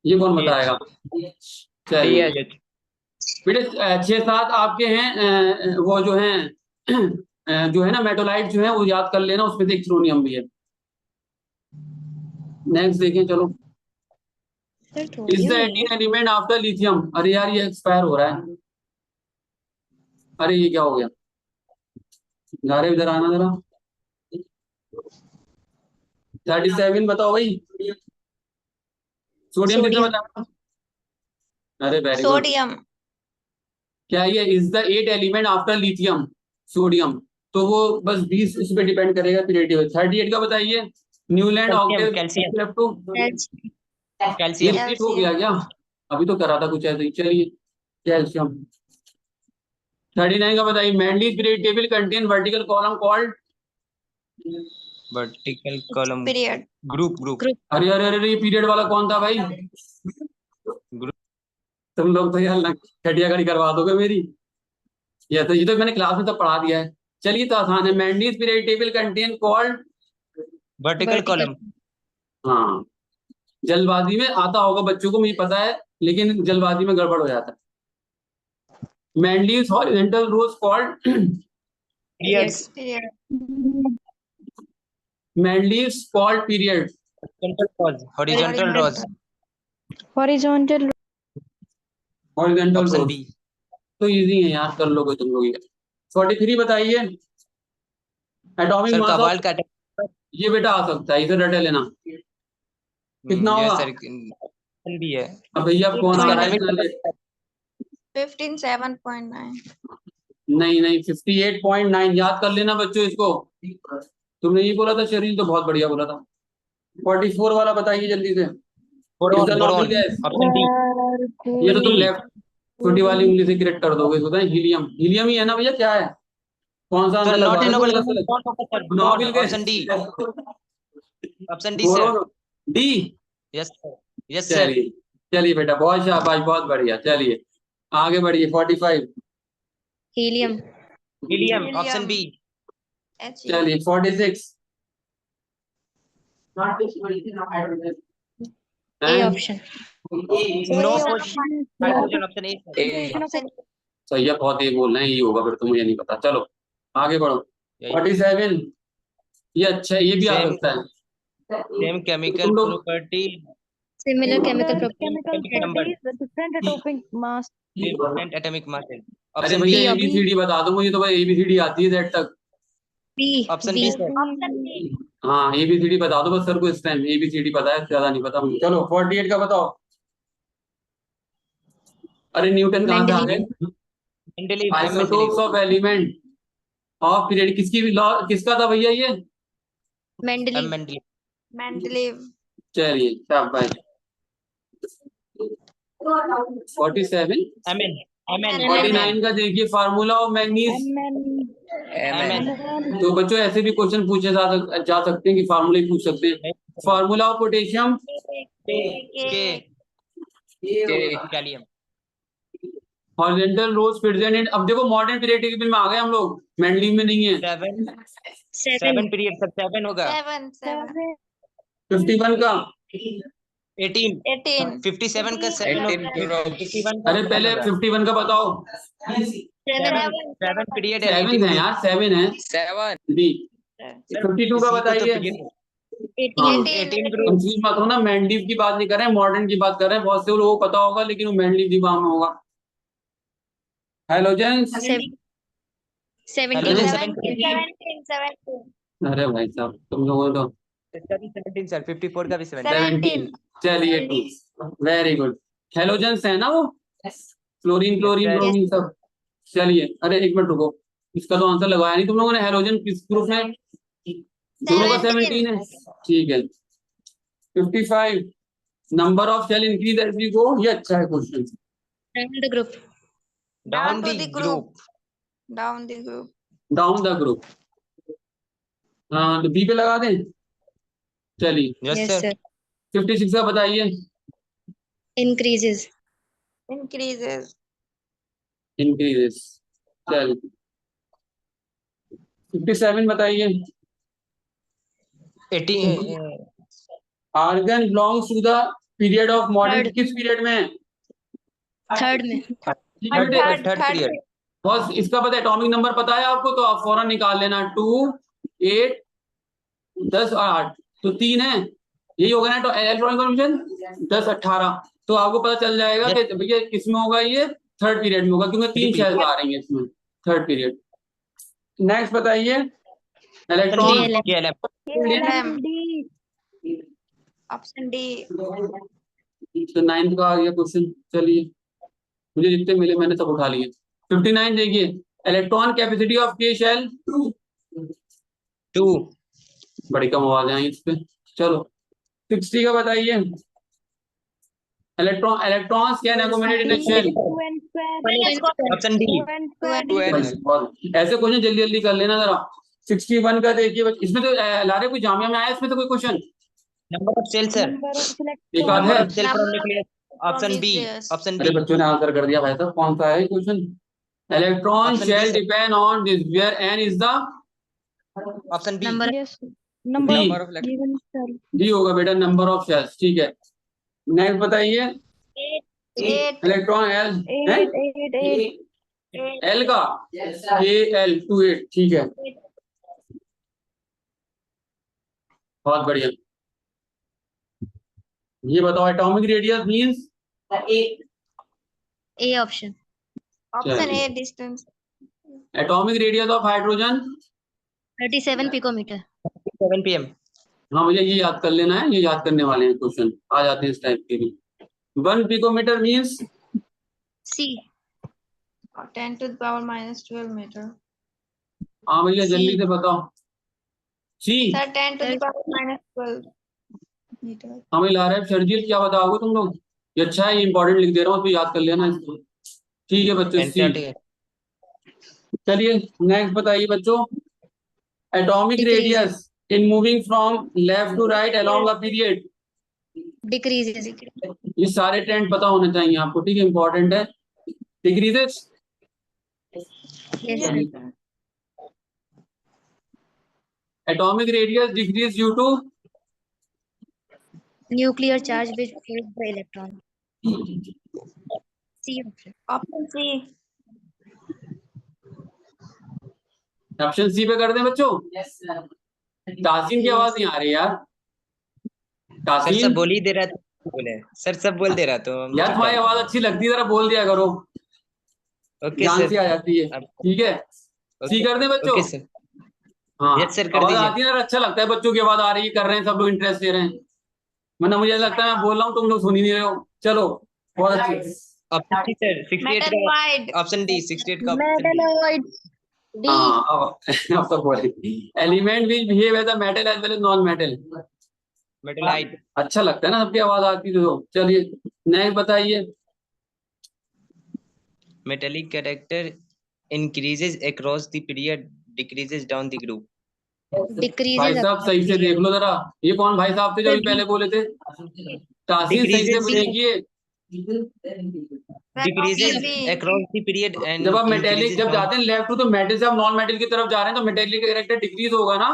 ये कौन बताएगा? चलिए बेटे 6-7 आपके हैं, वो जो हैं जो है ना मेटोलाइट जो है वो याद कर लेना, उसमें से एक थ्रोनियम भी है। नेक्स्ट देखें चलो। Sir, इज द thorium ही है। Element after lithium. अरे यार ये एक्सपायर हो रहा है, अरे ये क्या हो गया? गारे इधर आना जरा। 37 बताओ भाई। सोडियम कितना Sodium. बताया? अरे वेरी गुड। Sodium. क्या ये is the 8 element after lithium? Sodium. तो वो बस 20 उस पर डिपेंड करेगा पीरियड। 38 का बताइए। Newland octave calcium. ये कैल्शियम। रिपीट हो गया क्या? अभी तो करा था कुछ ऐसे ही। चलिए कैल्शियम। 39 का बताइए। Mendeleev's period table contain vertical column called. Vertical column. Period. Group. अरे अरे अरे ये पीरियड वाला कौन था भाई? तुम लोग तो यार खटिया खड़ी करवा दोगे मेरी। ये तो मैंने क्लास में तो पढ़ा दिया है। चलिए तो आसान है। Mendeleev's period table contain called vertical column. हाँ, जल्दबाजी में आता होगा बच्चों को, मुझे पता है, लेकिन जल्दबाजी में गड़बड़ हो जाता है। Mendeleev's horizontal rows called periods. Mendeleev's called period. Horizontal rows. Horizontal. Horizontal option rows B. तो इजी है यार, कर लोगे तुम लोग। 43 बताइए। एटॉमिक सर मास कबाल ऑफ, का। ये बेटा आ सकता है, इसे रटे लेना। कितना होगा? सर ऑप्शन बी है। अब भैया कौन आ रहा है 57.9. नहीं नहीं 58.9 याद कर लेना बच्चों इसको। तुमने ये बोला था शरीर, तो बहुत बढ़िया बोला था। 44 वाला बताइए जल्दी से। Boron. Normal gas. Option D. ये तो तुम लेफ्ट छोटी वाली उंगली से करेक्ट कर दोगे। होता है हीलियम। हीलियम ही है ना भैया, क्या है? कौन सा आंसर नॉट ए लगवा नोबल रहे हो? Noble gas. Option D. Option D sir. Boron. D. Yes sir. Yes sir. चलिए चलिए बेटा, बहुत शाबाश, बहुत बढ़िया। चलिए आगे बढ़िए। 45। Helium. Helium. Option B. H. चलिए 46 A option. No hydrogen option A Option सही है, बहुत ही बोल रहे हैं, ये होगा फिर तो मुझे नहीं पता। चलो आगे बढ़ो। यही। 47 ये अच्छा है, ये भी आ Same- सकता है। सेम केमिकल तुम लोग property Similar chemical property. chemical properties, different atomic mass. Different atomic mass अरे ऑप्शन भैया B ABCD बता दो मुझे, तो भाई ABCD आती है Z तक। B. Option B. B sir Option B. हाँ ABCD बता दो बस सर को, इस टाइम ABCD पता है, ज्यादा नहीं पता मुझे। चलो 48 का बताओ। अरे न्यूटन कहाँ से आ गए? Mendeleev isotopes of element of period किसकी लॉ, किसका था भैया ये? Mendeleev. Mendeleev Mendeleev. चलिए शाबाश। 47 एमएन एमएन 49 का देखिए, फार्मूला ऑफ मैग्नीज। एमएन तो बच्चों ऐसे भी क्वेश्चन पूछे जा सकते हैं कि फार्मूला ही पूछ सकते हैं। फार्मूला ऑफ पोटेशियम के गैलियम हॉरिजॉन्टल रोज प्रेजेंट। अब देखो मॉडर्न पीरियड टेबल में आ गए हम लोग, मेंडलीव में नहीं है। 7 पीरियड सब 7 होगा 7. 51 का 18 18. 57 का 7 होगा 51 अरे पहले 51 का बताओ। 7 पीरियड है 7 है यार, 7 है 7 बी। 52 का बताइए। 18 ग्रुप कंफ्यूज मत हो ना, मेंडलीव की बात नहीं कर रहे हैं, मॉडर्न की बात कर रहे हैं। बहुत से लोगों को पता होगा लेकिन वो मेंडलीव दिमाग में होगा। हेलोजेंस 17. 17. अरे भाई साहब तुम लोगों तो 17 सर 54 का भी 7 17 चलिए 2 वेरी गुड। हेलोजेंस है ना वो, फ्लोरीन क्लोरीन ब्रोमीन सब। चलिए अरे एक मिनट रुको, इसका तो आंसर लगाया नहीं तुम लोगों ने। हेलोजन किस ग्रुप में? दोनों का 17 है, ठीक है। 55 number of shell increase as we go, ये अच्छा है question. Down the group. Down the group Down the group. Down the group. हाँ तो बी पे लगा दें। चलिए यस Yes, सर sir. 56 का बताइए। Increases. Increases. इंक्रीजेस। चलिए 57 बताइए। 18 argon belongs to the period of modern, Third. किस पीरियड में? Third में. थर्ड पीरियड बस इसका पता है, एटॉमिक नंबर पता है आपको तो आप फौरन निकाल लेना। 2 8 10 और 8 तो 3 है, यही होगा ना। तो इलेक्ट्रॉनिक कन्फर्मेशन 10 18 तो आपको पता चल जाएगा कि भैया किसमें होगा, ये थर्ड पीरियड में होगा क्योंकि 3 शेल्स आ रही हैं इसमें, थर्ड पीरियड। नेक्स्ट बताइए इलेक्ट्रॉन। KLM Option D. तो 9 का आ गया क्वेश्चन। चलिए मुझे जितने मिले मैंने सब उठा लिए। 59 देखिए, इलेक्ट्रॉन कैपेसिटी ऑफ के शेल 2 बड़ी कम आवाज आई इस पे। चलो 60 का बताइए। Electrons can accommodate in a shell. Option D ऐसे क्वेश्चन जल्दी जल्दी कर लेना जरा। 61 का देखिए, इसमें तो लारे कोई जामिया में आया, इसमें तो कोई question number of shell sir एक आध है। Number of shell from nucleus option B option अरे बी बच्चों ने आंसर कर दिया भाई साहब, कौन सा है question? Electron Option B, shell sir. Depend on this where n is the option B Number. Number B. of given cell. D होगा बेटा, नंबर ऑफ शेल्स। ठीक है नेक्स्ट बताइए। 8. Electron L 8. एल का AL 28 ठीक है, बहुत बढ़िया। ये बताओ atomic radius means A option. Option A. Distance. Atomic radius of hydrogen. 37 picometer. 7 PM हाँ मुझे ये याद कर लेना है, ये याद करने वाले हैं, क्वेश्चन आ जाते हैं इस टाइप के भी। 1 picometre means C. 10 to the power minus 12 meter. हाँ भैया C. जल्दी से बताओ। सी Sir, 10 to the power minus 12 meter. हमें ला रहा है सर्जिल, क्या बताओगे तुम लोग? ये अच्छा है, ये इंपॉर्टेंट लिख दे रहा हूँ तो याद कर लेना इसको। ठीक है बच्चों सी। एनसीईआरटी चलिए नेक्स्ट बताइए बच्चों। Atomic Decrease. Radius in moving from left to right along a period. Decreases. ये सारे ट्रेंड पता होने चाहिए आपको, ठीक है, इंपॉर्टेंट है। Decreases Yes, sir. Atomic radius decrease due to nuclear charge which pulls the electron. C option. Option C. Option C पे कर दें बच्चों। तासीन की आवाज नहीं आ रही यार। सर तासीन सब बोल ही दे रहा था, बोले सर सब बोल दे रहा तो हम यार चुप तुम्हारी कर आवाज रहे अच्छी लगती है, जरा बोल दिया करो, थे। ओके जान सर। से आ जाती है। अब- ठीक है, सी कर दें बच्चों। Okay sir. हाँ यस सर, कर आवाज दीजिए। आती है ना, अच्छा लगता है, बच्चों की आवाज आ रही है, कर रहे हैं, सब लोग इंटरेस्ट ले रहे हैं, वरना मुझे लगता है मैं बोल रहा हूँ तुम लोग सुन ही नहीं रहे हो। चलो बहुत अच्छी। Option D sir 68 Metalloid. का ऑप्शन डी 68 का ऑप्शन डी। Metalloid. D. हाँ अब तक बोले element which behave as a metal as well as non metal. मेटलाइट। अच्छा लगता है ना, सबकी आवाज आती तो। चलिए नेक्स्ट बताइए। Metallic character increases across the period, decreases down the group. भाई Decreases. साहब सही से देख लो जरा, ये कौन भाई साहब थे जो अभी पहले बोले थे? तासीन सही से Decreases- देखिए। Decreases Option B. Across the period and जब आप मेटेलिक जब जाते हैं लेफ्ट टू, तो मेटल से आप नॉन मेटल की तरफ जा रहे हैं, तो मेटेलिक कैरेक्टर डिक्रीज होगा ना।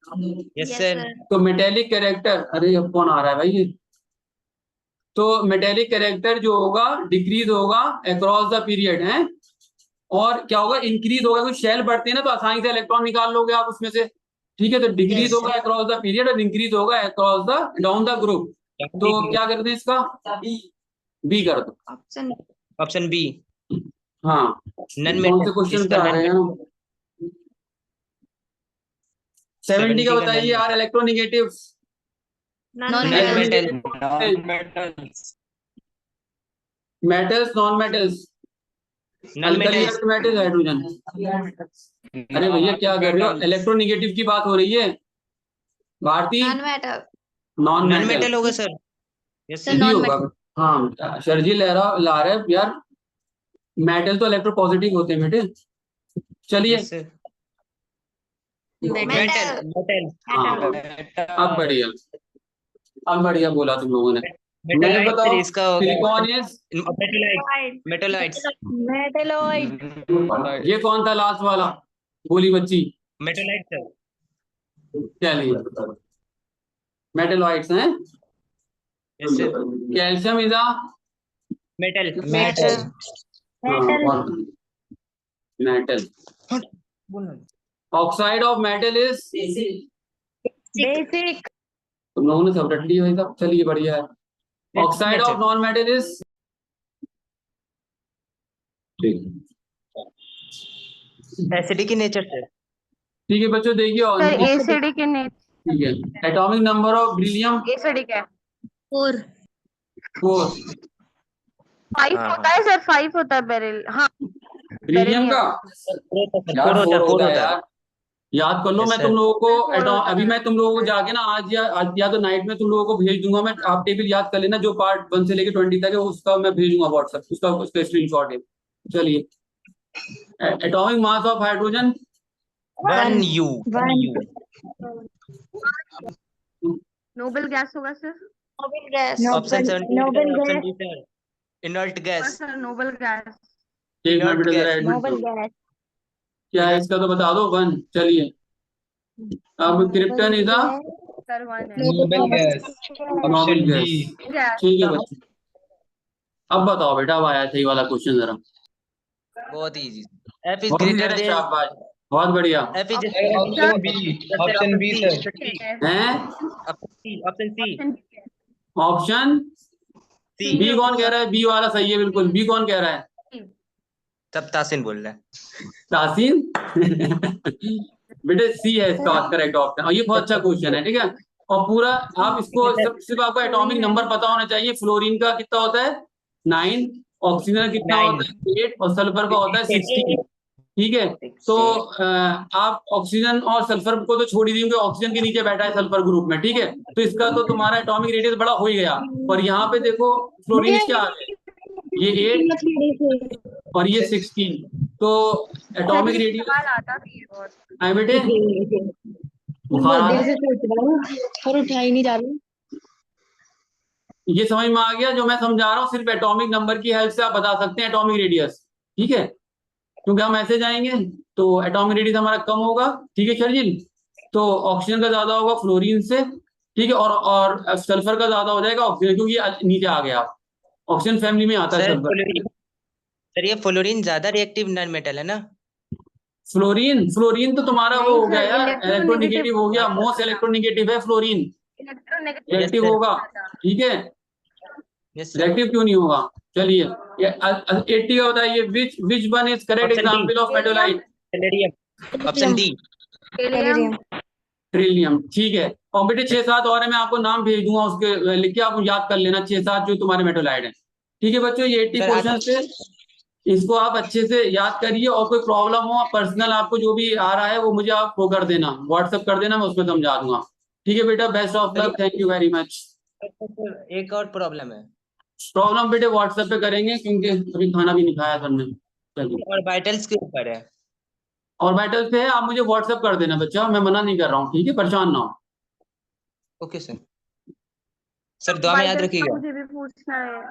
Yes Yes, sir. sir. तो मेटेलिक कैरेक्टर, अरे अब कौन आ रहा है भाई ये? तो मेटेलिक कैरेक्टर जो होगा डिक्रीज होगा अक्रॉस द पीरियड है, और क्या होगा, इंक्रीज होगा। कोई शेल बढ़ते हैं ना तो आसानी से इलेक्ट्रॉन निकाल लोगे आप उसमें से। ठीक है, तो डिक्रीज Yes, होगा अक्रॉस द पीरियड और इंक्रीज होगा across the down the group. तो क्या करते हैं इसका? बी कर दो। Option. ऑप्शन बी हाँ नन कौन से क्वेश्चन पे आ रहे हैं? 70 का बताइए यार, electronegative Non-metal. Metals non metals, non alkali metals. Metal hydrogen. अरे भैया क्या कर रहे हो, इलेक्ट्रोनेगेटिव की बात हो रही है Bharti. Non-metal. Non non metal metal होगा सर। Yes Sir, sir. भी non होगा। हाँ शर्जी ला रहे हैं यार, मेटल तो इलेक्ट्रो पॉजिटिव होते हैं बेटे। चलिए yes sir. metal. Metal metal हाँ अब बढ़िया बोला तुम लोगों ने। मैं मेटलाइट बताओ सर इसका होगा सिलिकॉन इज, मेटलाइट मेटलाइट्स Metalloid. ये कौन था लास्ट वाला, बोली बच्ची? मेटलाइट सर। चलिए मेटलॉइड्स हैं। Yes sir. Calcium is a metal Metal. Metal. Oxide of metal is, Basic. तुम लोगों ने सब रट ली भाई साहब। चलिए बढ़िया है। Oxide of non metal is, acidic in nature sir. ठीक है बच्चों देखिए और Sir, acidic in nature. ठीक है। Atomic number of beryllium Acidic है. 4. 4। 5 हाँ, होता है सर, 5 होता है बेरिल. हाँ. बेरिलियम का यार 4 होता है यार, याद कर लो। Yes, मैं sir. तुम लोगों को Four होता अभी है। मैं तुम लोगों को जाके ना आज या तो नाइट में तुम लोगों को भेज दूंगा। मैं, आप टेबल याद कर लेना, जो पार्ट 1 से लेके 20 तक है उसका मैं भेजूंगा व्हाट्सएप, उसका स्क्रीनशॉट है। चलिए atomic mass of hydrogen 1 U noble gas होगा sir. Noble gas. Option 17 Noble option gas. D sir inert gas. Sir noble gas. एक Inert मिनट gas. जरा admit नोबल करो। गैस. क्या है इसका तो बता दो 1। चलिए अब क्रिप्टन इज सर 1 है. Noble gas noble gas. Gas. ठीक है बच्चे, अब बताओ बेटा, अब आया सही वाला क्वेश्चन जरा। बहुत इजी। F is बहुत ही greater ज्यादा than शाबाश, बहुत बढ़िया। F is option B sir. हैं option C option C. B कौन कह रहा है? बी वाला सही है बिल्कुल। बी कौन कह रहा है? तब तासिन बोल रहा है। तासीन बेटे सी है इसका करेक्ट ऑप्शन, और ये बहुत अच्छा क्वेश्चन है। ठीक है, और पूरा आप इसको सिर्फ आपको एटॉमिक नंबर पता होना चाहिए। फ्लोरीन का कितना होता है? 9। ऑक्सीजन का कितना 9 होता है? 8। और सल्फर का होता है 16। ठीक है, तो आप ऑक्सीजन और सल्फर को तो छोड़ ही देंगे, ऑक्सीजन के नीचे बैठा है सल्फर ग्रुप में। ठीक है, तो इसका तो तुम्हारा एटॉमिक रेडियस बड़ा हो ही गया। और यहाँ पे देखो फ्लोरीन क्या आ गया, ये 8 और ये 16। तो एटॉमिक रेडियस आता भी है. आए बेटे, बुखार आ रहा है? और उठाई नहीं जा रही. ये समझ में आ गया जो मैं समझा रहा हूँ? सिर्फ एटॉमिक नंबर की हेल्प से आप बता सकते हैं एटॉमिक रेडियस। ठीक है, क्योंकि हम ऐसे जाएंगे तो एटॉमिक रेडियस हमारा कम होगा। ठीक है शर्जिल, तो ऑक्सीजन का ज्यादा होगा फ्लोरीन से, ठीक है, और सल्फर का ज्यादा हो जाएगा ऑक्सीजन, क्योंकि ये नीचे आ गया, ऑक्सीजन फैमिली में आता है सर सल्फर। सर ये फ्लोरीन ज्यादा रिएक्टिव नॉन मेटल है ना? फ्लोरीन तो तुम्हारा वो नहीं हो गया सर, यार, electronegative इलेक्ट्रोनेगेटिव हो गया, होगा। मोस्ट इलेक्ट्रोनेगेटिव है फ्लोरीन, इलेक्ट्रोनेगेटिव रिएक्टिव sir. होगा, ठीक है, यस सर। रिएक्टिव क्यों नहीं होगा? चलिए, ये 80 का बताइए, which one is correct Option D. Example of मेटोलाइट? टेलेरियम। Option D. Helium. Trillium, ठीक है। और बेटे 6-7 और है, मैं आपको नाम भेज दूंगा, उसके लिख के आप याद कर लेना 6-7 जो तुम्हारे मेटोलाइट है, ठीक है बच्चों, ये 80 सर क्वेश्चन थे, इसको आप अच्छे से याद करिए, और कोई प्रॉब्लम हो पर्सनल आपको जो भी आ रहा है वो मुझे आप वो कर देना, व्हाट्सएप कर देना, मैं उसमें समझा दूंगा, ठीक है बेटा, best of luck, thank you very much. एक और प्रॉब्लम है। प्रॉब्लम बेटे व्हाट्सएप पे करेंगे, क्योंकि अभी खाना भी नहीं खाया सर ने। चलिए, और वाइटल्स के ऊपर है। ऑर्बिटल पे है, आप मुझे व्हाट्सएप कर देना बच्चा, मैं मना नहीं कर रहा हूँ, ठीक है, परेशान ना हो। Okay sir. सर दुआ में याद Vitals का रखिएगा। मुझे भी पूछना है।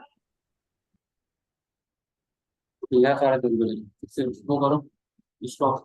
या सारा दिन बोले सिर्फ वो करो, स्टॉप।